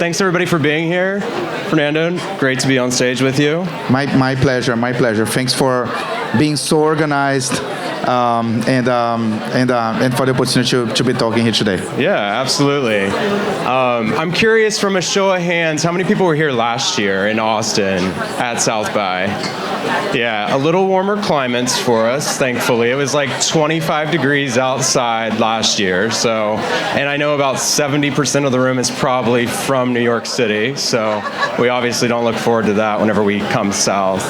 thanks everybody for being here. Fernando, great to be on stage with you. My pleasure. My pleasure. Thanks for being so organized and for the opportunity to be talking here today. Yeah, absolutely. I'm curious, from a show of hands, how many people were here last year in Austin at South by? Yeah, a little warmer climates for us, thankfully. It was like 25 degrees outside last year, so, and I know about 70% of the room is probably from New York City, so we obviously don't look forward to that whenever we come south.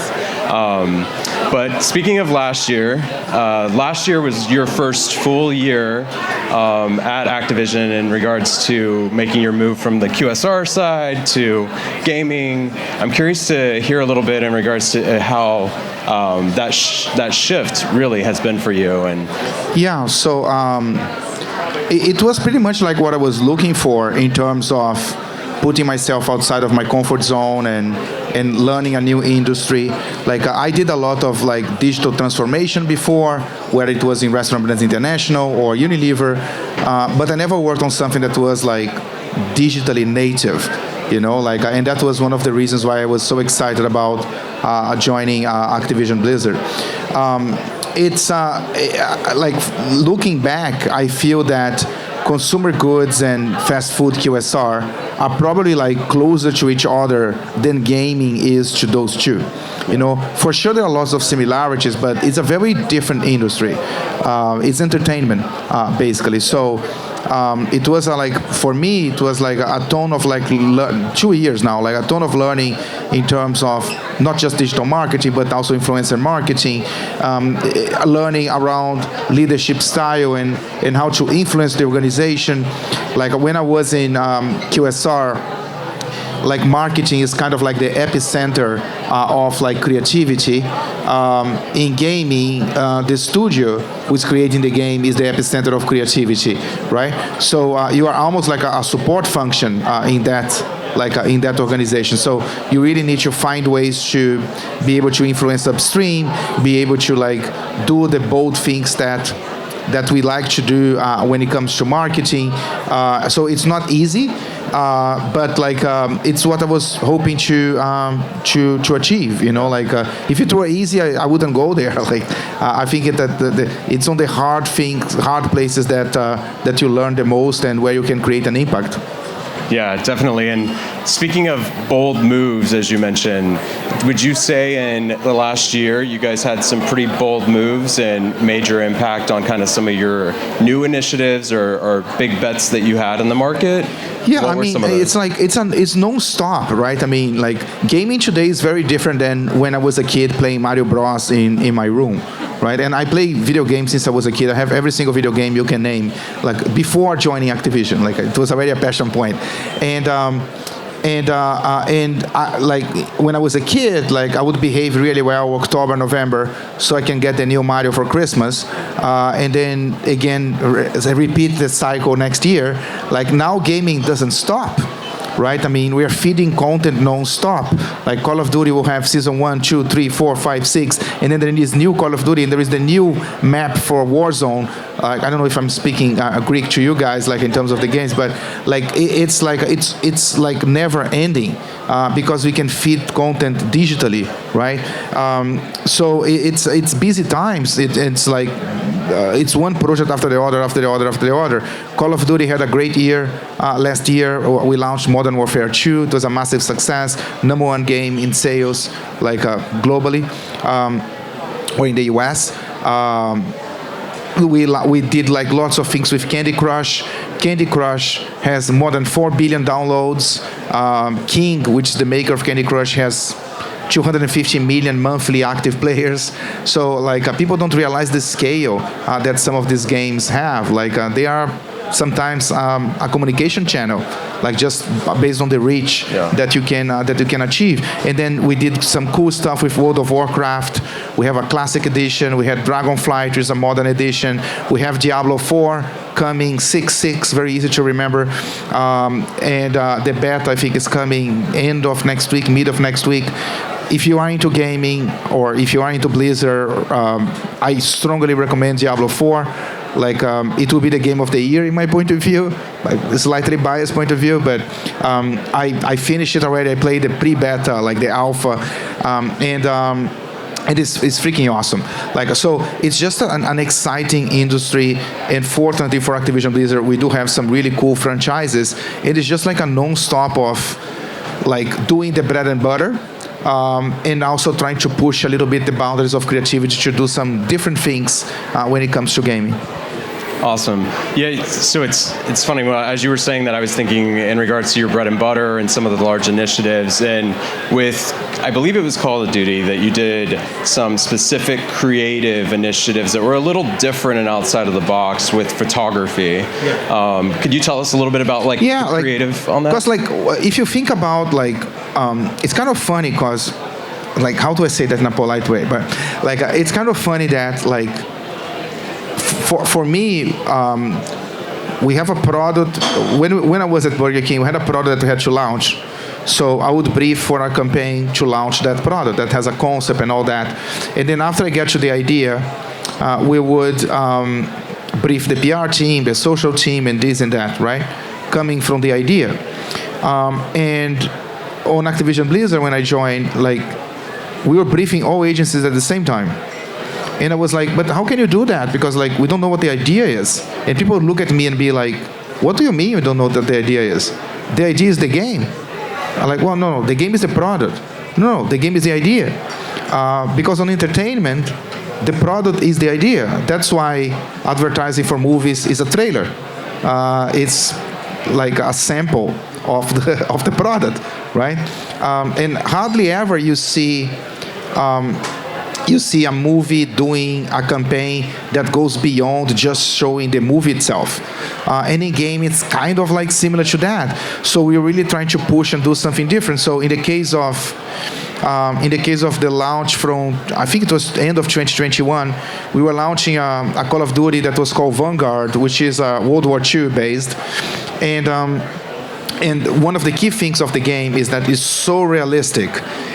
But speaking of last year was your first full year at Activision in regards to making your move from the QSR side to gaming. I'm curious to hear a little bit in regards to how that shift really has been for you. And yeah, so it was pretty much like what I was looking for in terms of putting myself outside of my comfort zone and learning a new industry. Like I did a lot of like digital transformation before, whether it was in Restaurant Brands International or Unilever, but I never worked on something that was like digitally native, and that was one of the reasons why I was so excited about joining Activision Blizzard. It's like looking back, I feel that consumer goods and fast food QSR are probably like closer to each other than gaming is to those two. For sure there are lots of similarities, but it's a very different industry. It's entertainment, basically. So it was for me, it was like a ton of 2 years now, like a ton of learning in terms of not just digital marketing, but also influencer marketing, learning around leadership style and how to influence the organization. Like when I was in QSR, like marketing is kind of like the epicenter of like creativity. In gaming, the studio who's creating the game is the epicenter of creativity, right? So you are almost like a support function in that organization. So you really need to find ways to be able to influence upstream, be able to like do the bold things that we like to do when it comes to marketing. So it's not easy, but it's what I was hoping to achieve. If it were easy, I wouldn't go there. I think it's on the hard places that you learn the most and where you can create an impact. Yeah, definitely. And speaking of bold moves, as you mentioned, would you say in the last year you guys had some pretty bold moves and major impact on kind of some of your new initiatives or big bets that you had in the market? Yeah, I mean, it's non-stop, right? I mean, like gaming today is very different than when I was a kid playing Mario Bros. in my room. Right, and I play video games since I was a kid. I have every single video game you can name, like before joining Activision. Like it was already a passion point, and like when I was a kid, like I would behave really well October, November, so I can get the new Mario for Christmas, and then again repeat the cycle next year. Like now, gaming doesn't stop. Right? I mean, we are feeding content non-stop. Like Call of Duty will have season 1, 2, 3, 4, 5, 6, and then there is new Call of Duty, and there is the new map for Warzone. I don't know if I'm speaking Greek to you guys, like in terms of the games, but like it's like never ending because we can feed content digitally, right? So it's busy times. It's like it's one project after the other. Call of Duty had a great year last year. We launched Modern Warfare 2. It was a massive success, #1 game in sales, like globally or in the US. We did like lots of things with Candy Crush. Candy Crush has more than 4 billion downloads. King, which is the maker of Candy Crush, has 250 million monthly active players. So like people don't realize the scale that some of these games have. Like they are sometimes a communication channel, like just based on the reach that you can achieve. And then we did some cool stuff with World of Warcraft. We have a classic edition. We had Dragonflight, which is a modern edition. We have Diablo 4 coming 6/6, very easy to remember. And the beta, I think, is coming end of next week, mid of next week. If you are into gaming or if you are into Blizzard, I strongly recommend Diablo 4. Like it will be the game of the year in my point of view, like slightly biased point of view. But I finished it already. I played the pre-beta, like the alpha, and it's freaking awesome. Like, so it's just an exciting industry, and fortunately for Activision Blizzard, we do have some really cool franchises. It is just like a non-stop of like doing the bread and butter, and also trying to push a little bit the boundaries of creativity to do some different things when it comes to gaming. Awesome. Yeah, so it's funny. Well, as you were saying that, I was thinking in regards to your bread and butter and some of the large initiatives. And with, I believe it was Call of Duty, that you did some specific creative initiatives that were a little different and outside of the box with photography. Yeah. Could you tell us a little bit about like the creative on that? Because like if you think about like, it's kind of funny because like, how do I say that in a polite way? But like, it's kind of funny that like, for me, we have a product. When I was at Burger King, we had a product that we had to launch. So I would brief for our campaign to launch that product that has a concept and all that. And then after I get to the idea, we would brief the PR team, the social team, and this and that, right? Coming from the idea. And on Activision Blizzard, when I joined, like, we were briefing all agencies at the same time. And I was like, but how can you do that? Because like we don't know what the idea is. And people would look at me and be like, what do you mean you don't know what the idea is? The idea is the game. I'm like, well, no, the game is the product. No, the game is the idea. Because on entertainment, the product is the idea. That's why advertising for movies is a trailer. It's like a sample of the product, right? And hardly ever you see a movie doing a campaign that goes beyond just showing the movie itself. And in game, it's kind of like similar to that. So we're really trying to push and do something different. So in the case of the launch from, I think it was the end of 2021, we were launching a Call of Duty that was called Vanguard, which is World War II based. And one of the key things of the game is that it's so realistic.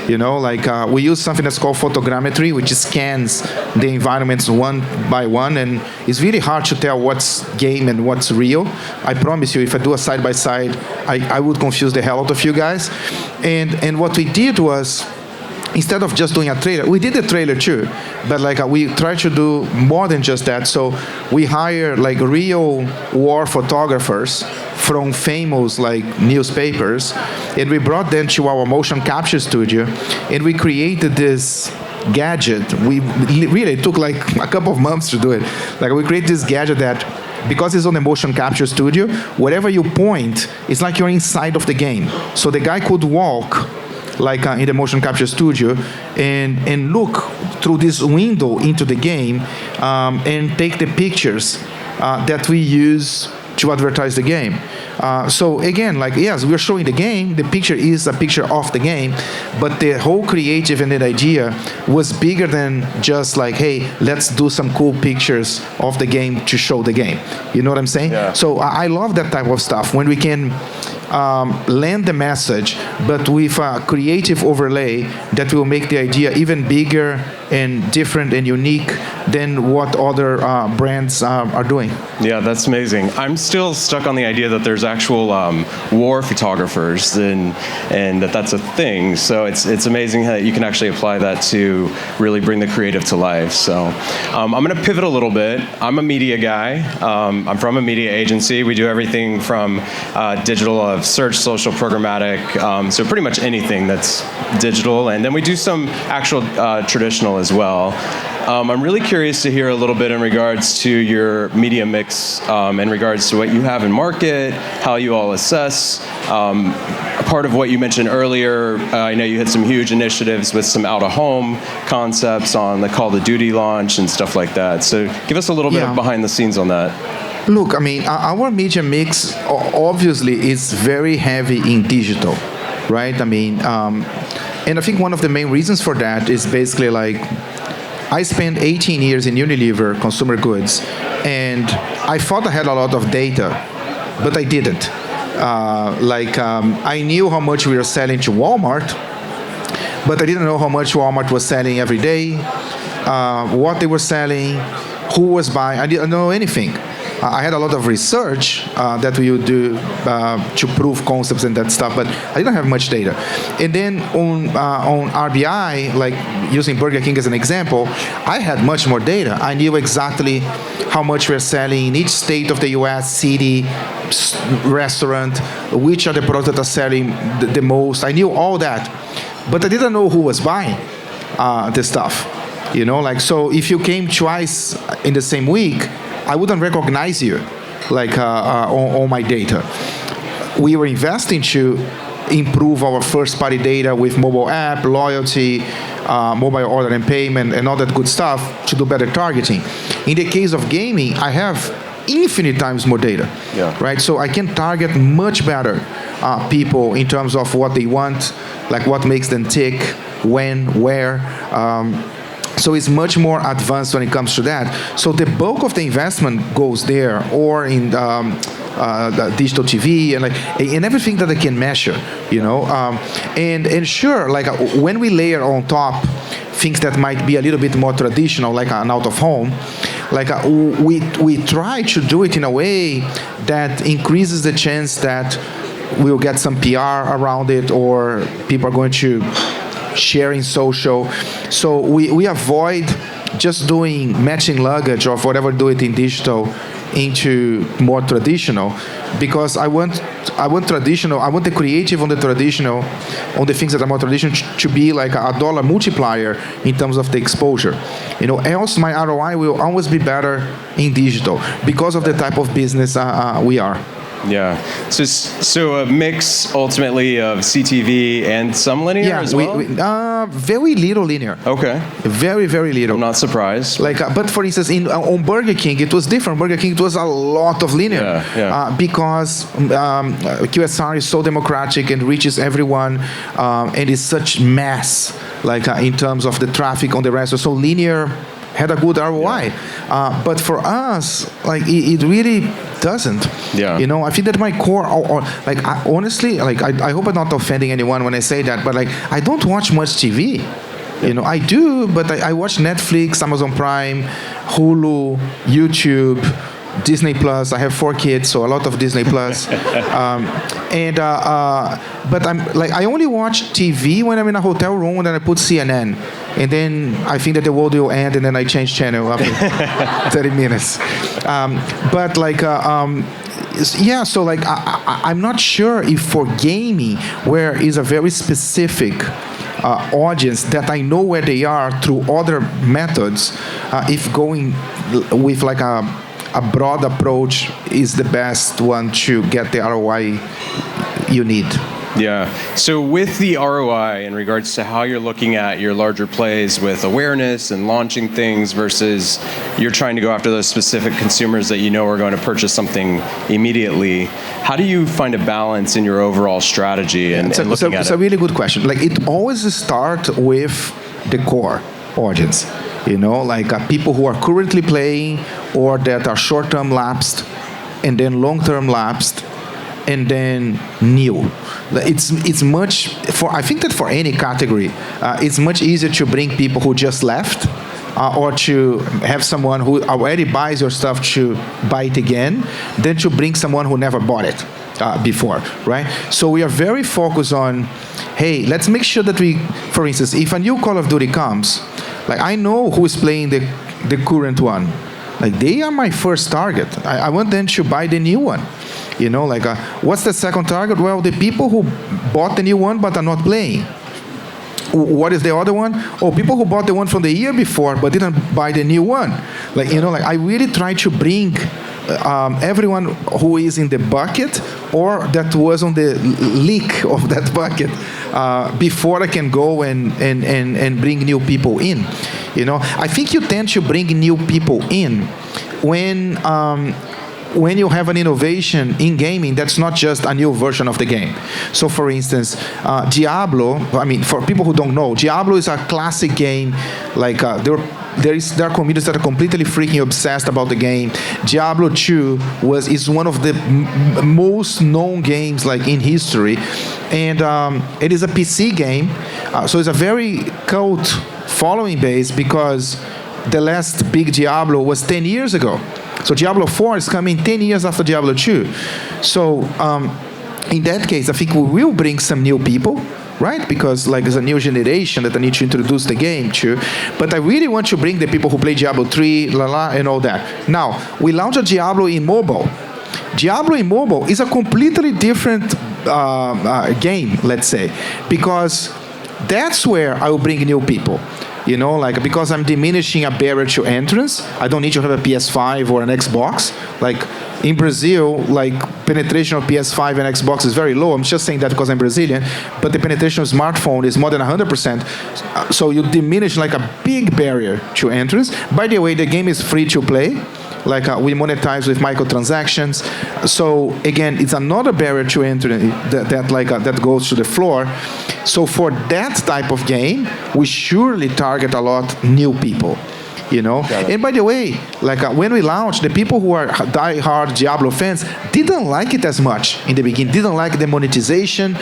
You know, like we use something that's called photogrammetry, which scans the environments one by one, and it's really hard to tell what's game and what's real. I promise you, if I do a side-by-side, I would confuse the hell out of you guys. And what we did was, instead of just doing a trailer, we did the trailer too, but like we tried to do more than just that. So we hired like real war photographers from famous like newspapers, and we brought them to our motion capture studio, and we created this gadget. We really took like a couple of months to do it. Like we created this gadget that, because it's on the motion capture studio, wherever you point, it's like you're inside of the game. So the guy could walk like in the motion capture studio and look through this window into the game and take the pictures that we use to advertise the game. So again, like, yes, we're showing the game, the picture is a picture of the game, but the whole creative and the idea was bigger than just like, hey, let's do some cool pictures of the game to show the game. You know what I'm saying? Yeah. So I love that type of stuff, when we can land the message, but with a creative overlay that will make the idea even bigger and different and unique than what other brands are doing. Yeah, that's amazing. I'm still stuck on the idea that there's actual war photographers and that's a thing. So it's amazing how you can actually apply that to really bring the creative to life. So I'm going to pivot a little bit. I'm a media guy. I'm from a media agency. We do everything from digital of search, social, programmatic, so pretty much anything that's digital. And then we do some actual traditional as well. I'm really curious to hear a little bit in regards to your media mix, in regards to what you have in market, how you all assess. Part of what you mentioned earlier, I know you had some huge initiatives with some out-of-home concepts on the Call of Duty launch and stuff like that. So give us a little bit of behind the scenes on that. Look, I mean, our media mix obviously is very heavy in digital, right? I mean, and I think one of the main reasons for that is basically like, I spent 18 years in Unilever consumer goods, and I thought I had a lot of data, but I didn't. I knew how much we were selling to Walmart, but I didn't know how much Walmart was selling every day, what they were selling, who was buying. I didn't know anything. I had a lot of research that we would do to prove concepts and that stuff, but I didn't have much data. And then on RBI, like using Burger King as an example, I had much more data. I knew exactly how much we're selling in each state of the U.S., city, restaurant, which are the products that are selling the most. I knew all that, but I didn't know who was buying the stuff. Like, so if you came twice in the same week, I wouldn't recognize you, like on my data. We were investing to improve our first-party data with mobile app, loyalty, mobile order and payment, and all that good stuff to do better targeting. In the case of gaming, I have infinite times more data, right? So I can target much better people in terms of what they want, like what makes them tick, when, where. So it's much more advanced when it comes to that. So the bulk of the investment goes there, or in the digital TV and everything that I can measure, and sure, like when we layer on top things that might be a little bit more traditional, like an out of home, like we try to do it in a way that increases the chance that we'll get some PR around it, or people are going to sharing social. So we avoid just doing matching luggage or whatever, do it in digital into more traditional, because I want traditional, I want the creative on the traditional, on the things that are more traditional to be like a dollar multiplier in terms of the exposure. Else my ROI will always be better in digital because of the type of business we are. Yeah. So a mix ultimately of CTV and some linear as well? Very little linear. Okay. Very, very little. I'm not surprised. Like, but for instance, on Burger King, it was different. Burger King, it was a lot of linear. Because QSR is so democratic and reaches everyone, and is such mass, like in terms of the traffic on the restaurant. So linear had a good ROI. But for us, like it really doesn't. I think that my core, honestly, I hope I'm not offending anyone when I say that, but like I don't watch much TV. I do, but I watch Netflix, Amazon Prime, Hulu, YouTube, Disney Plus. I have 4 kids, so a lot of Disney Plus. But I'm like, I only watch TV when I'm in a hotel room, and then I put CNN, and then I think that the world will end, and then I change channel after 30 minutes. But like, so like, I'm not sure if for gaming, where is a very specific audience that I know where they are through other methods, if going with like a broad approach is the best one to get the ROI you need. Yeah. So with the ROI in regards to how you're looking at your larger plays with awareness and launching things versus you're trying to go after those specific consumers that you know are going to purchase something immediately, how do you find a balance in your overall strategy and looking at it? It's a really good question. Like it always starts with the core audience. Like people who are currently playing or that are short-term lapsed and then long-term lapsed and then new. It's much, I think that for any category, it's much easier to bring people who just left or to have someone who already buys your stuff to buy it again than to bring someone who never bought it before, right? So we are very focused on, hey, let's make sure that we, for instance, if a new Call of Duty comes, like I know who is playing the current one. Like they are my first target. I want them to buy the new one. Like what's the second target? Well, the people who bought the new one but are not playing. What is the other one? Oh, people who bought the one from the year before but didn't buy the new one. Like like I really try to bring everyone who is in the bucket or that was on the leak of that bucket before I can go and bring new people in. I think you tend to bring new people in when you have an innovation in gaming that's not just a new version of the game. So for instance, Diablo, for people who don't know, Diablo is a classic game. Like there are communities that are completely freaking obsessed about the game. Diablo 2 is one of the most known games like in history. And it is a PC game, so it's a very cult following base because the last big Diablo was 10 years ago. So Diablo 4 is coming 10 years after Diablo 2. So in that case, I think we will bring some new people, right? Because like there's a new generation that I need to introduce the game to. But I really want to bring the people who play Diablo 3, and all that. Now, we launched a Diablo in mobile. Diablo in mobile is a completely different game, let's say, because that's where I will bring new people. Like because I'm diminishing a barrier to entrance, I don't need to have a PS5 or an Xbox. Like in Brazil, like penetration of PS5 and Xbox is very low. I'm just saying that because I'm Brazilian, but the penetration of smartphone is more than 100%. So you diminish like a big barrier to entrance. By the way, the game is free to play. Like we monetize with microtransactions. So again, it's another barrier to entry that goes to the floor. So for that type of game, we surely target a lot new people. And by the way, like when we launched, the people who are die-hard Diablo fans didn't like it as much in the beginning, didn't like the monetization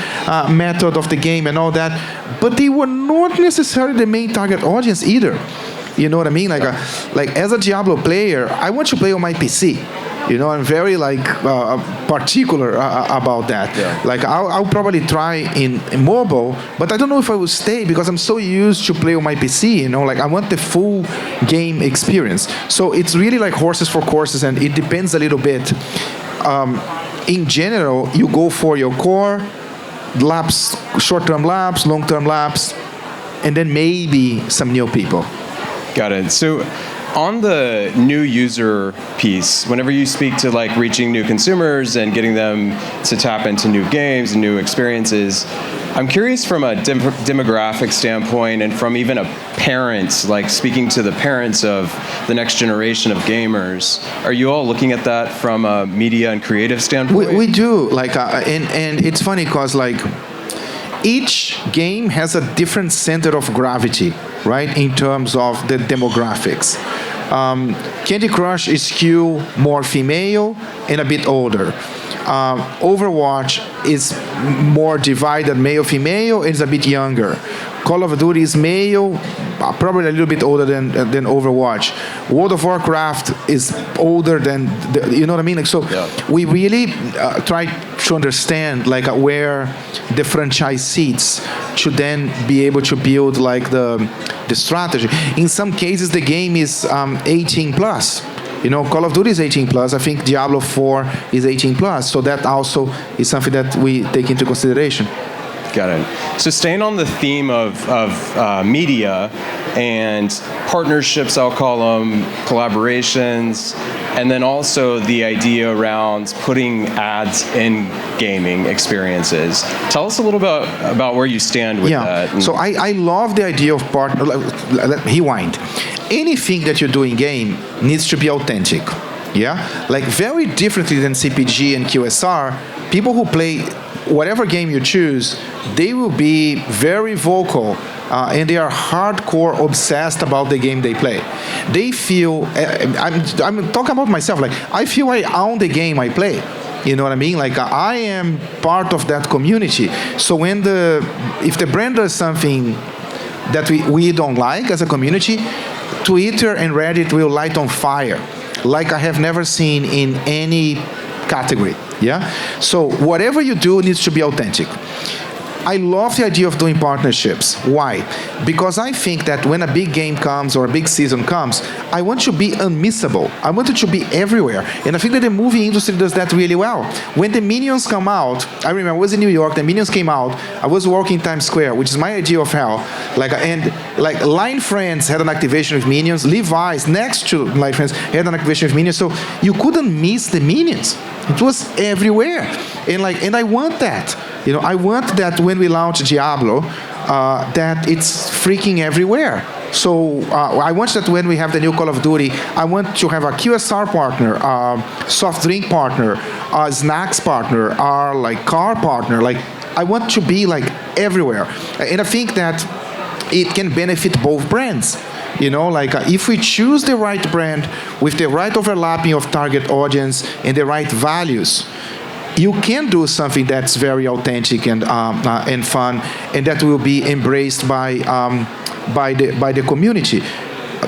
method of the game and all that, but they were not necessarily the main target audience either. You know what I mean? Like as a Diablo player, I want to play on my PC. I'm very particular about that. Yeah. Like I'll probably try in mobile, but I don't know if I will stay because I'm so used to play on my PC. Like I want the full game experience. So it's really like horses for courses, and it depends a little bit. In general, you go for your core laps, short-term laps, long-term laps, and then maybe some new people. Got it. So on the new user piece, whenever you speak to like reaching new consumers and getting them to tap into new games and new experiences, I'm curious from a demographic standpoint and from even a parent, like speaking to the parents of the next generation of gamers, are you all looking at that from a media and creative standpoint? We do. And it's funny because like each game has a different center of gravity, right, in terms of the demographics. Candy Crush is skew more female and a bit older. Overwatch is more divided male-female and is a bit younger. Call of Duty is male, probably a little bit older than Overwatch. World of Warcraft is older than, you know what I mean? We really try to understand like where the franchise sits to then be able to build like the strategy. In some cases, the game is 18 plus. Call of Duty is 18 plus. I think Diablo 4 is 18 plus. So that also is something that we take into consideration. Got it. So staying on the theme of media and partnerships, I'll call them, collaborations, and then also the idea around putting ads in gaming experiences. Tell us a little bit about where you stand with that. So I love the idea of partner. Rewind. Anything that you do in game needs to be authentic. Yeah? Like very differently than CPG and QSR, people who play whatever game you choose, they will be very vocal and they are hardcore obsessed about the game they play. They feel, I'm talking about myself, like I feel I own the game I play. You know what I mean? Like I am part of that community. So if the brand does something that we don't like as a community, Twitter and Reddit will light on fire like I have never seen in any category. Yeah? So whatever you do needs to be authentic. I love the idea of doing partnerships. Why? Because I think that when a big game comes or a big season comes, I want to be unmissable. I want it to be everywhere. And I think that the movie industry does that really well. When the Minions come out, I remember I was in New York, the Minions came out, I was walking Times Square, which is my idea of hell. And Line Friends had an activation with Minions, Levi's next to Line Friends had an activation with Minions, so you couldn't miss the Minions. It was everywhere. And I want that. I want that when we launch Diablo, that it's freaking everywhere. So I want that when we have the new Call of Duty, I want to have a QSR partner, soft drink partner, snacks partner, our like car partner. Like I want to be like everywhere, and I think that it can benefit both brands. If we choose the right brand with the right overlapping of target audience and the right values, you can do something that's very authentic and fun, and that will be embraced by the community.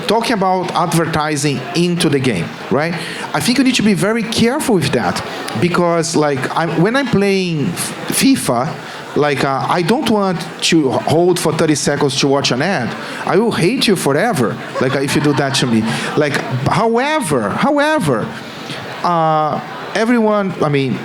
talking about advertising into the game, right? I think you need to be very careful with that because, like, when I'm playing FIFA, like, I don't want to hold for 30 seconds to watch an ad. I will hate you forever, like, if you do that to me. Like, however, everyone, I mean,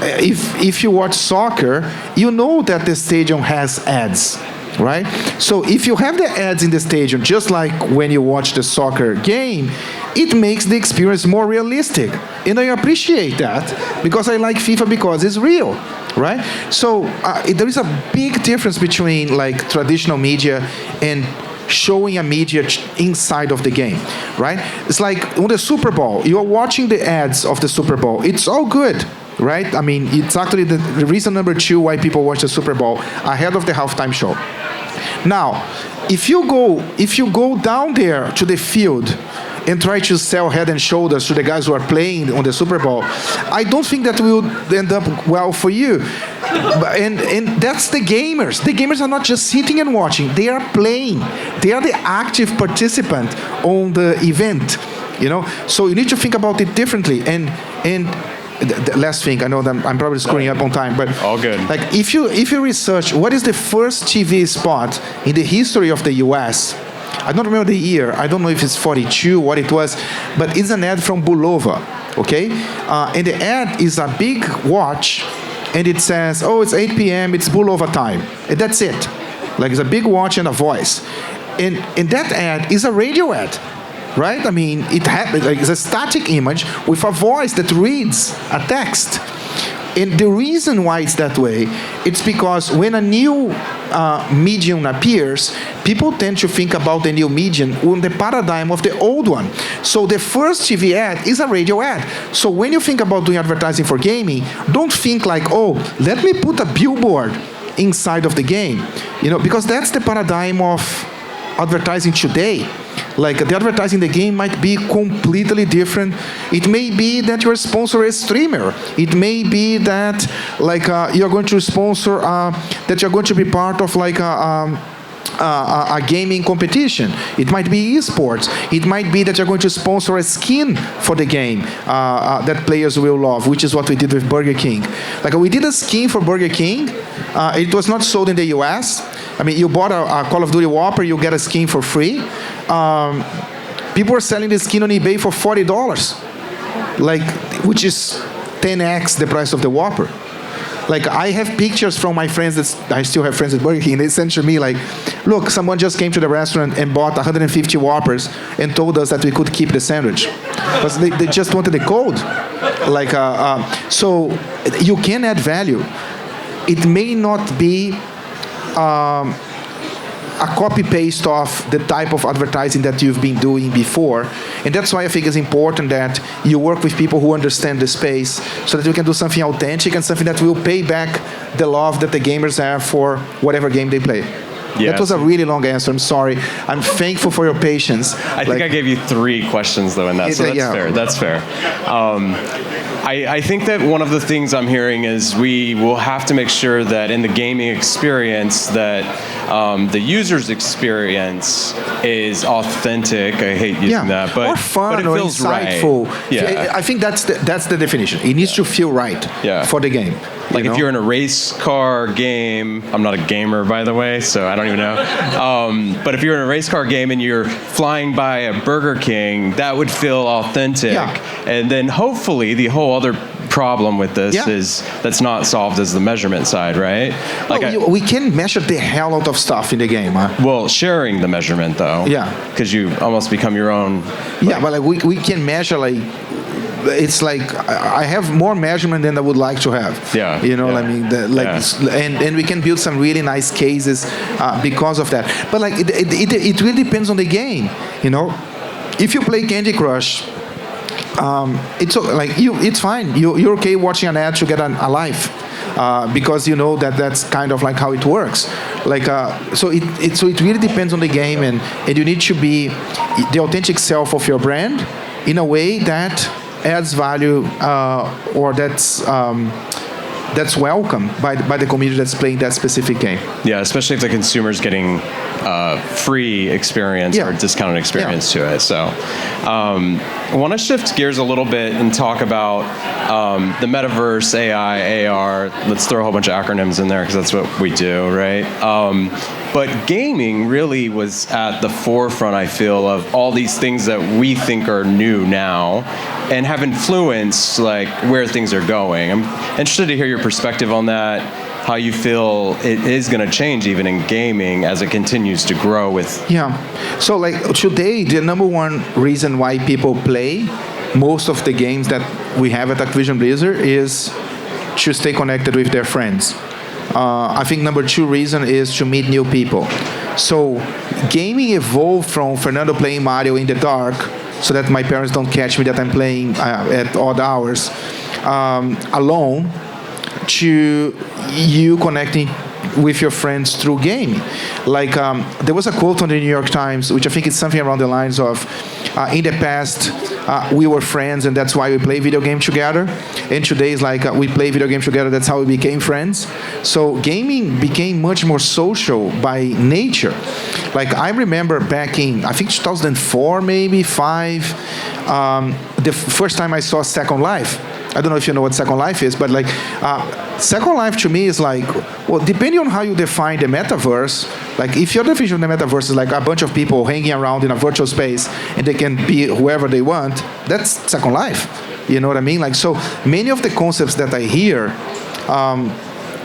if you watch soccer, you know that the stadium has ads, right? So if you have the ads in the stadium, just like when you watch the soccer game, it makes the experience more realistic. And I appreciate that because I like FIFA because it's real, right? So there is a big difference between like traditional media and showing a media inside of the game, right? It's like on the Super Bowl, you are watching the ads of the Super Bowl. It's all good, right? I mean, it's actually the reason number 2 why people watch the Super Bowl ahead of the halftime show. Now, if you go down there to the field and try to sell Head and Shoulders to the guys who are playing on the Super Bowl, I don't think that will end up well for you. And that's the gamers. The gamers are not just sitting and watching. They are playing. They are the active participant on the event. You know, so you need to think about it differently. And the last thing, I know that I'm probably screwing up on time, but all good. Like if you research what is the first TV spot in the history of the U.S., I don't remember the year. I don't know if it's 42, what it was, but it's an ad from Bulova, okay? And the ad is a big watch, and it says, oh, it's 8 p.m., it's Bulova time. And that's it. Like, it's a big watch and a voice. And that ad is a radio ad, right? I mean, like, it's a static image with a voice that reads a text. And the reason why it's that way, it's because when a new medium appears, people tend to think about the new medium on the paradigm of the old one. So the first TV ad is a radio ad. So when you think about doing advertising for gaming, don't think like, oh, let me put a billboard inside of the game. You know, because that's the paradigm of advertising today. Like, the advertising in the game might be completely different. It may be that you sponsor a streamer. It may be that, like, you're going to sponsor, that you're going to be part of, like, a gaming competition. It might be esports. It might be that you're going to sponsor a skin for the game that players will love, which is what we did with Burger King. Like, we did a skin for Burger King. It was not sold in the US. I mean, you bought a Call of Duty Whopper, you get a skin for free. People are selling the skin on eBay for $40, like, which is 10x the price of the Whopper. Like, I have pictures from my friends I still have friends at Burger King. They sent to me like, look, someone just came to the restaurant and bought 150 Whoppers and told us that we could keep the sandwich. But they just wanted the code. Like, so you can add value. It may not be a copy-paste of the type of advertising that you've been doing before. And that's why I think it's important that you work with people who understand the space so that you can do something authentic and something that will pay back the love that the gamers have for whatever game they play. Yeah, that was a really long answer. I'm sorry. I'm thankful for your patience. I think I gave you 3 questions, though, in that, so that's fair. That's fair. I think that one of the things I'm hearing is we will have to make sure that in the gaming experience that the user's experience is authentic. I hate using that, but, or fun, but it or feels insightful. Right. Yeah. I think that's the definition. It needs to feel right for the game. Like, if you're in a race car game, I'm not a gamer, by the way, so I don't even know. But if you're in a race car game and you're flying by a Burger King, that would feel authentic. Yeah. And then hopefully the whole other problem with this is that's not solved is the measurement side, right? Like, we can measure the hell out of stuff in the game. Well, sharing the measurement, though. Yeah. Because you almost become your own. Yeah, but like we can measure, like, it's like I have more measurement than I would like to have. Yeah. You know, I mean, and we can build some really nice cases because of that. But like, it really depends on the game. You know, if you play Candy Crush, it's fine. You're okay watching an ad to get a life. Because you know that's kind of like how it works. Like, so it really depends on the game, and you need to be the authentic self of your brand in a way that adds value or that's welcome by the community that's playing that specific game. Yeah, especially if the consumer's getting free experience or discounted experience to it. So I want to shift gears a little bit and talk about the metaverse, AI, AR. Let's throw a whole bunch of acronyms in there because that's what we do, right? But gaming really was at the forefront, I feel, of all these things that we think are new now and have influenced like where things are going. I'm interested to hear your perspective on that, how you feel it is going to change even in gaming as it continues to grow with... Yeah. So like today, the number one reason why people play most of the games that we have at Activision Blizzard is to stay connected with their friends. I think number two reason is to meet new people. So gaming evolved from Fernando playing Mario in the dark so that my parents don't catch me that I'm playing at odd hours alone, to you connecting with your friends through gaming. Like there was a quote on the New York Times, which I think is something around the lines of, in the past, we were friends and that's why we play video games together. And today is like we play video games together, that's how we became friends. So gaming became much more social by nature. Like I remember back in, I think 2004, maybe 5, the first time I saw Second Life. I don't know if you know what Second Life is, but like Second Life to me is like, well, depending on how you define the metaverse, like if your definition of the metaverse is like a bunch of people hanging around in a virtual space and they can be whoever they want, that's Second Life. You know what I mean? Like, so many of the concepts that I hear,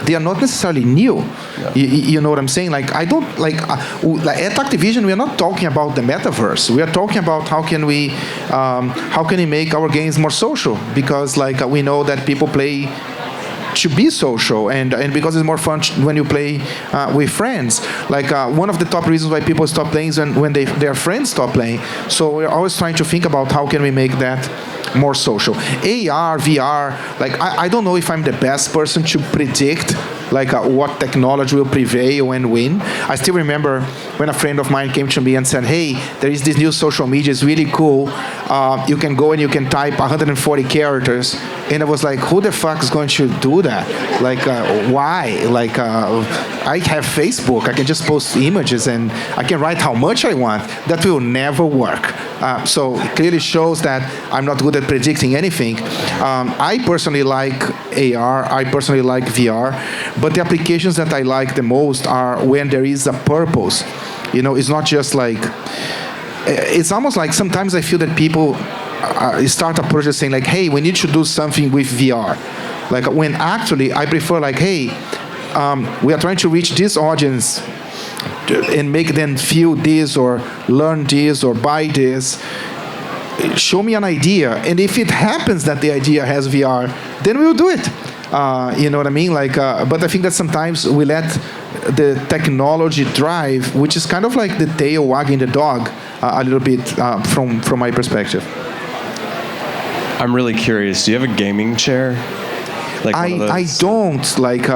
they are not necessarily new. Yeah. You know what I'm saying? Like, I don't, like at Activision, we are not talking about the metaverse. We are talking about how can we make our games more social? Because like we know that people play to be social, and because it's more fun when you play with friends. Like one of the top reasons why people stop playing is when their friends stop playing. So we're always trying to think about how can we make that more social. AR, VR, like I don't know if I'm the best person to predict like what technology will prevail and win. I still remember when a friend of mine came to me and said, hey, there is this new social media, it's really cool. You can go and you can type 140 characters. And I was like, who the fuck is going to do that? Like, why? Like, I have Facebook. I can just post images and I can write how much I want. That will never work. So it clearly shows that I'm not good at predicting anything. I personally like AR. I personally like VR. But the applications that I like the most are when there is a purpose. You know, it's not just like... It's almost like sometimes I feel that people start a project saying like, hey, we need to do something with VR. Like when actually I prefer like, hey, we are trying to reach this audience and make them feel this or learn this or buy this. Show me an idea. And if it happens that the idea has VR, then we'll do it. You know what I mean? Like, but I think that sometimes we let the technology drive, which is kind of like the tail wagging the dog a little bit from my perspective. I'm really curious. Do you have a gaming chair? Like I don't. Like,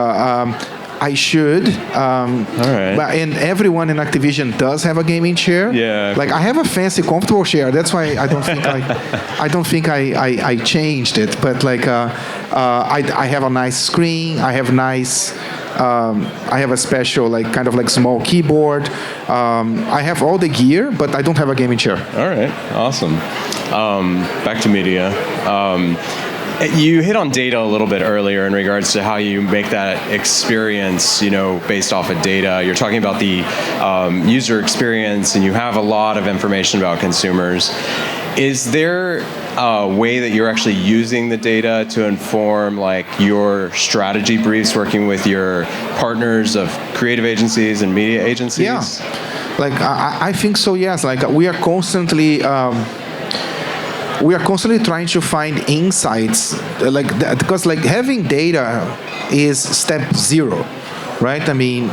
I should. All right. But and everyone in Activision does have a gaming chair. Yeah. Like I have a fancy, comfortable chair. That's why I don't think I changed it. But like I have a nice screen. I have nice. I have a special like kind of like small keyboard. I have all the gear, but I don't have a gaming chair. All right. Awesome. Back to media. You hit on data a little bit earlier in regards to how you make that experience, you know, based off of data. You're talking about the user experience, and you have a lot of information about consumers. Is there a way that you're actually using the data to inform like your strategy briefs, working with your partners of creative agencies and media agencies? Yeah, like I think so. Yes, like we are constantly. We are constantly trying to find insights, like that, because like having data is step 0, right? I mean,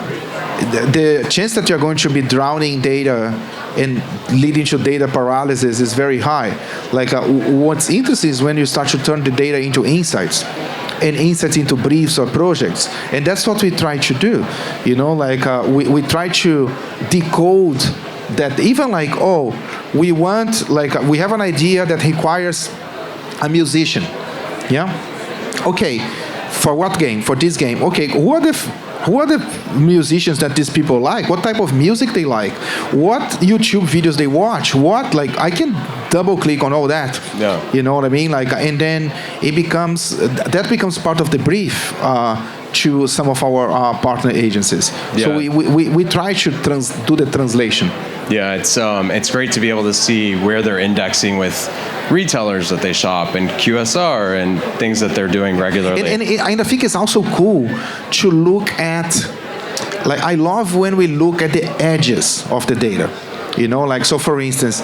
the chance that you're going to be drowning data and leading to data paralysis is very high. Like what's interesting is when you start to turn the data into insights, and insights into briefs or projects, and that's what we try to do. You know, like we try to decode that. Even like, oh, we want, like, we have an idea that requires a musician. Yeah? Okay. For what game? For this game. Okay, who are the musicians that these people like? What type of music they like? What YouTube videos they watch? What, like, I can double click on all that. Yeah. You know what I mean? Like, and then that becomes part of the brief to some of our partner agencies. Yeah. So we try to do the translation. Yeah, it's great to be able to see where they're indexing with retailers that they shop and QSR and things that they're doing regularly. And I think it's also cool to look at, like, I love when we look at the edges of the data. You know, like, so for instance,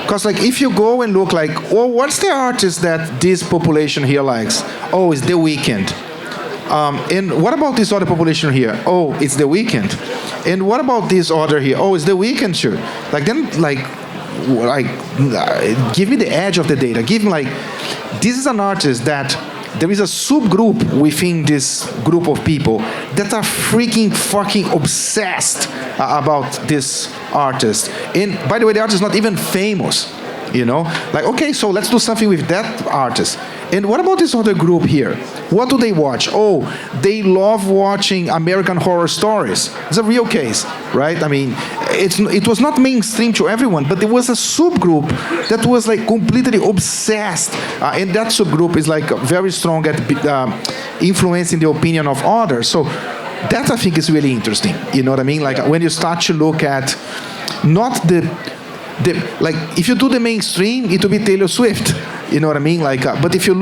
because like if you go and look like, oh, what's the artist that this population here likes? Oh, it's The Weeknd. And what about this other population here? Oh, it's The Weeknd. And what about this other here? Oh, it's The Weeknd too. Like then, give me the edge of the data. Give me like, this is an artist that there is a subgroup within this group of people that are freaking fucking obsessed about this artist. And by the way, the artist is not even famous. You know, like, okay, so let's do something with that artist. And what about this other group here? What do they watch? Oh, they love watching American Horror Stories. It's a real case, right? I mean, it was not mainstream to everyone, but there was a subgroup that was like completely obsessed. And that subgroup is like very strong at influencing the opinion of others. So that I think is really interesting. You know what I mean? Like when you start to look at not like if you do the mainstream, it will be Taylor Swift. You know what I mean? Like, but if you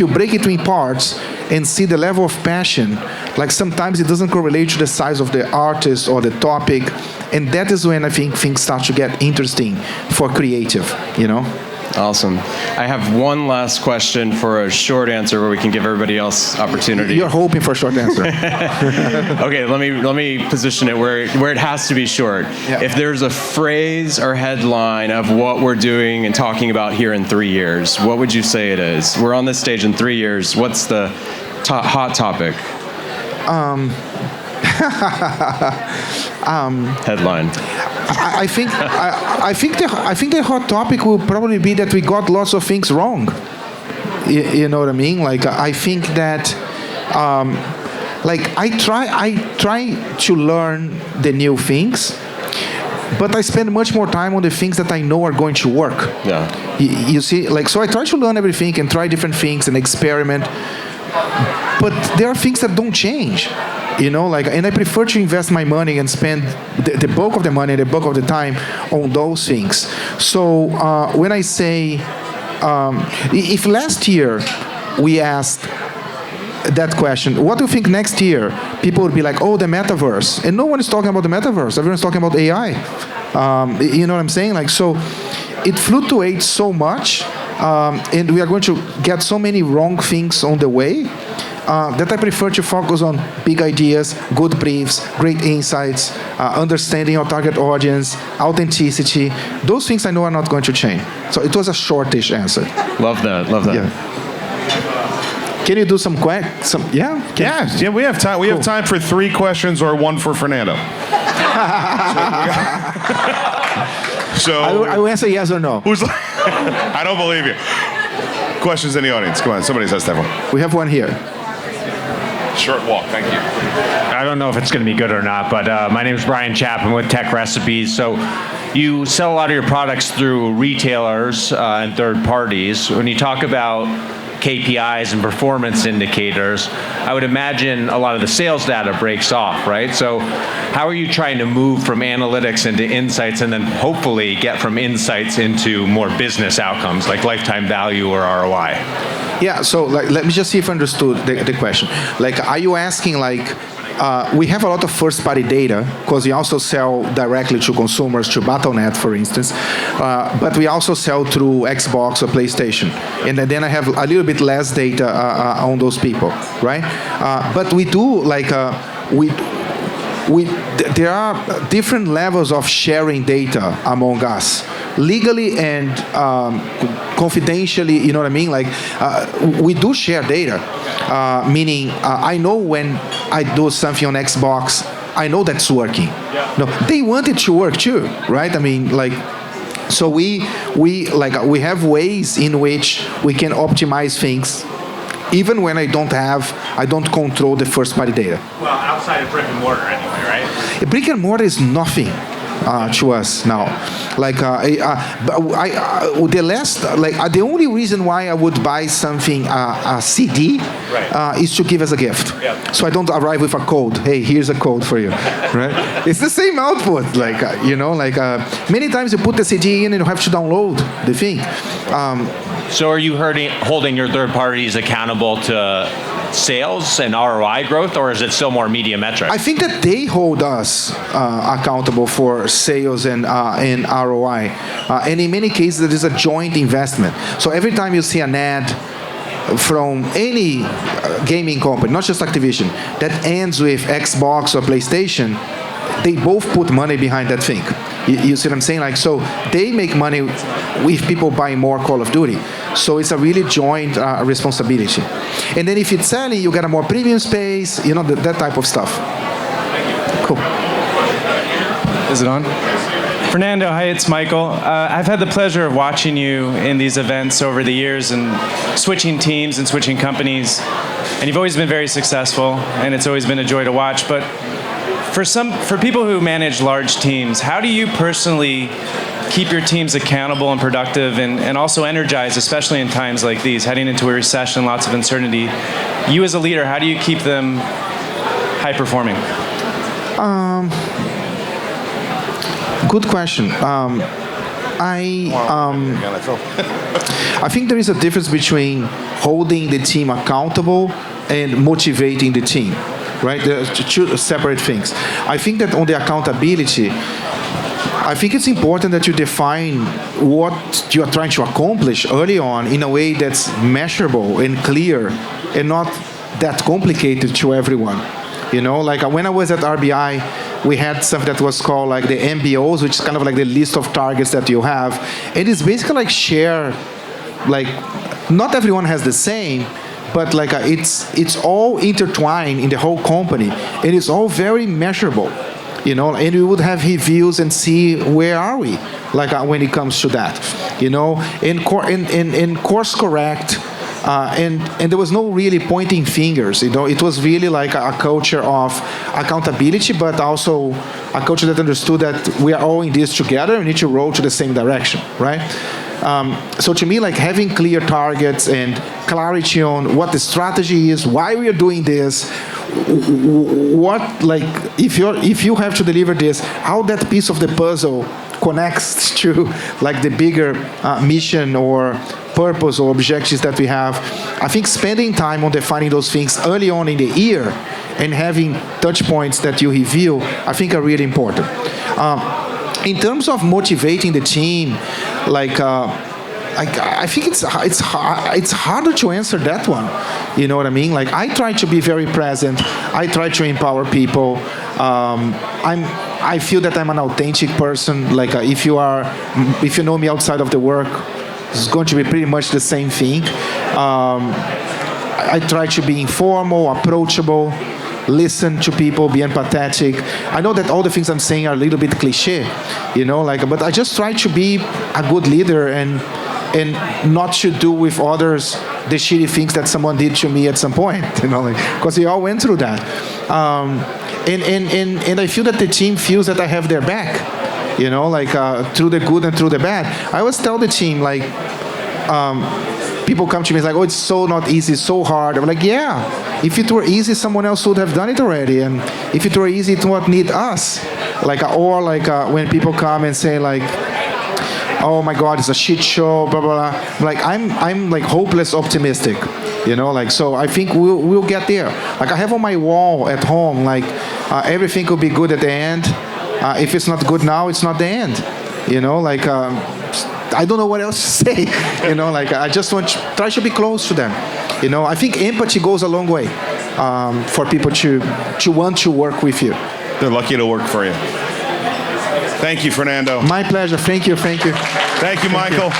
break it in parts and see the level of passion, like sometimes it doesn't correlate to the size of the artist or the topic, and that is when I think things start to get interesting for creative. You know. Awesome. I have one last question for a short answer where we can give everybody else opportunity. You're hoping for a short answer. Okay, let me position it where it has to be short. Yeah. If there's a phrase or headline of what we're doing and talking about here in 3 years, what would you say it is? We're on this stage in 3 years. What's the hot topic? Headline. I think the hot topic will probably be that we got lots of things wrong. You know what I mean? Like I think that, like I try to learn the new things, but I spend much more time on the things that I know are going to work. Yeah. You see, like so I try to learn everything and try different things and experiment, but there are things that don't change. You know, like, and I prefer to invest my money and spend the bulk of the money, the bulk of the time on those things. So when I say, if last year we asked that question, what do you think next year? People would be like, oh, the metaverse. And no one is talking about the metaverse. Everyone's talking about AI. You know what I'm saying? Like, so it fluctuates so much, and we are going to get so many wrong things on the way. That I prefer to focus on big ideas, good briefs, great insights, understanding your target audience, authenticity. Those things I know are not going to change. So it was a shortish answer. Love that. Yeah. Can you do some yeah? Yeah, we have time. We have time for 3 questions or 1 for Fernando. So I will answer yes or no. who's? I don't believe you. Questions in the audience. Come on, somebody says that one. We have one here. Short walk, thank you. I don't know if it's going to be good or not, but my name is Brian Chapman with Tech Recipes. So you sell a lot of your products through retailers and third parties. When you talk about KPIs and performance indicators, I would imagine a lot of the sales data breaks off, right? So how are you trying to move from analytics into insights and then hopefully get from insights into more business outcomes like lifetime value or ROI? Yeah, so like, let me just see if I understood the question. Like, are you asking like, we have a lot of first-party data because we also sell directly to consumers, to Battle.net, for instance, but we also sell through Xbox or PlayStation. And then I have a little bit less data on those people, right? But we do, like, there are different levels of sharing data among us, legally and confidentially. You know what I mean? Like we do share data, meaning I know when I do something on Xbox, I know that's working. Yeah. No, they want it to work too, right? I mean, like. So we have ways in which we can optimize things even when I don't control the first party data. Well, outside of brick and mortar anyway, right? Brick and mortar is nothing to us now. The only reason why I would buy something a CD is to give as a gift. Yeah. So I don't arrive with a code. Hey, here's a code for you, right? It's the same output. Many times you put the CD in and you have to download the thing. So are you holding your third parties accountable to sales and ROI growth, or is it still more media metrics? I think that they hold us accountable for sales and ROI. And in many cases, there is a joint investment. So every time you see an ad from any gaming company, not just Activision, that ends with Xbox or PlayStation, they both put money behind that thing. You see what I'm saying? So they make money with people buying more Call of Duty. So it's a really joint responsibility. And then if it's selling, you get a more premium space, that type of stuff. Cool. Is it on? Fernando, hi, it's Michael. I've had the pleasure of watching you in these events over the years and switching teams and switching companies. And you've always been very successful, and it's always been a joy to watch. But for people who manage large teams, how do you personally keep your teams accountable and productive and also energized, especially in times like these, heading into a recession, lots of uncertainty? You as a leader, how do you keep them high performing? Good question. I think there is a difference between holding the team accountable and motivating the team, right? They're two separate things. I think that on the accountability, I think it's important that you define what you are trying to accomplish early on in a way that's measurable and clear and not that complicated to everyone. When I was at RBI, we had something that was called the MBOs, which is kind of like the list of targets that you have. It is basically not everyone has the same, but it's all intertwined in the whole company. And it's all very measurable. And we would have reviews and see where are we, when it comes to that, and course correct, and there was no really pointing fingers, it was really a culture of accountability, but also a culture that understood that we are all in this together, we need to roll to the same direction, right? So to me, having clear targets and clarity on what the strategy is, why we are doing this, if you have to deliver this, how that piece of the puzzle connects to the bigger mission or purpose or objectives that we have. I think spending time on defining those things early on in the year and having touch points that you review, I think are really important. In terms of motivating the team, I think it's harder to answer that one. You know what I mean? I try to be very present. I try to empower people. I feel that I'm an authentic person. If you know me outside of the work, it's going to be pretty much the same thing. I try to be informal, approachable, listen to people, be empathetic. I know that all the things I'm saying are a little bit cliche, but I just try to be a good leader and not to do with others the shitty things that someone did to me at some point, because we all went through that. And I feel that the team feels that I have their back, through the good and through the bad. I always tell the team, people come to me, it's it's so not easy, so hard. I'm yeah, if it were easy, someone else would have done it already. And if it were easy, it would need us. When people come and say oh my God, it's a shit show, blah, blah, blah. I'm hopeless optimistic, so I think we'll get there. I have on my wall at home, everything will be good at the end. If it's not good now, it's not the end. I don't know what else to say. I just try to be close to them. I think empathy goes a long way for people to want to work with you. They're lucky to work for you. Thank you, Fernando. My pleasure. Thank you. Thank you, Michael.